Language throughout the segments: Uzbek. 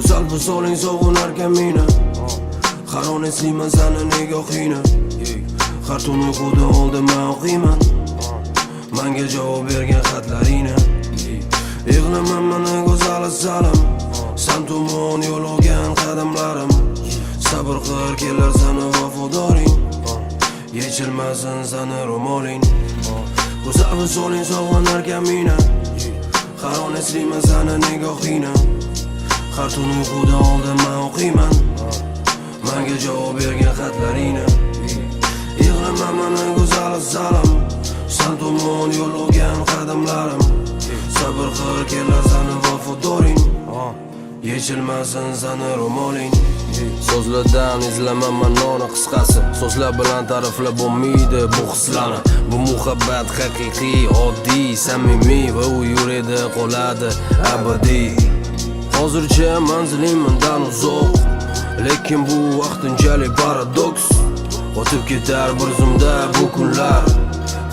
Go'zal visoling sog'inarkan meni, har on eslayman sani nigohingni. Har tun uyquda oldin men o'qiyman menga javob bergan xatlaringni. Yig'laman mana go'zal salam, sen tomon yo'l olgan qadamlarim. Sabr qil kelar sani vafodoring, yechilmasin sani ro'moling. Go'zal visoling sog'inarkan meni, har on eslayman sani nigohingni. Har tun uyquda oldin men o'qiyman menga javob bergan xatlaringni. Yig'laman mana go'zal salam, sen tomon yo'l olgan qadamlarim. Sabr qil kelar sani vafodoring, yechilmasin sani ro'moling. So'zlardan izlaman ma'noni qisqasi, so'zlar bilan ta'riflab bo'lmaydi bu hislarni. Bu muhabbat haqiqiy, oddiy, samimiy va u yuradi qoladi abadiy. Hozircha manzilim mendan uzoq, lekin bu vaqtinchalik paradoks. O'tib ketar bir zumda bu kunlar,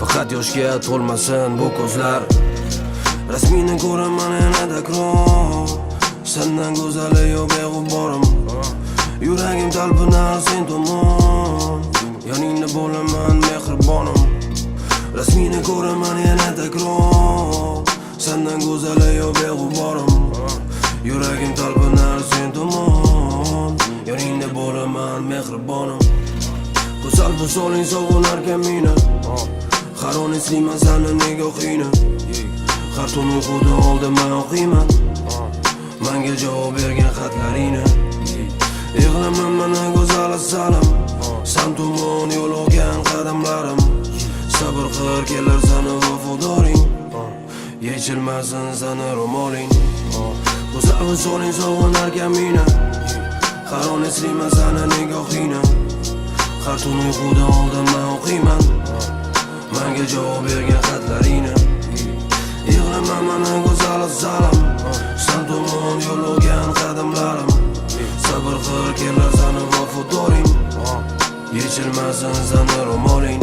faqat yoshga to'lmasin bu ko'zlar. Rasmini ko'raman yana takror, sendan go'zali yo'q beg'uborim. Yuragim talpinar sen tomon, yoningda bo'laman mehribonim. Rasmini ko'raman yana takror, sendan go'zali yo'q beg'uborim. Yuragim talpinar sen tomon, yoningda bo'laman mehribonim. Go'zal visoling sog'inarkan meni, har on eslayman sani nigohingni. Har tun uyquda oldin men o'qiyman menga javob bergan xatlaringni. Yig'laman mana go'zal salam, sen tomon yo'l olgan qadamlarim. Sabr qil kelar sani vafodoring, yechilmasin sani ro'moling. Go'zal visoling sog'inarkan meni, har on eslayman sani nigohingni. Har tun uyquda oldin men o'qiyman menga javob bergan xatlaringni. Yig'laman mana go'zal salam, sen tomon yo'l olgan qadamlarim. Sabr qil kelar sani vafodoring, yechilmasin sani ro'moling.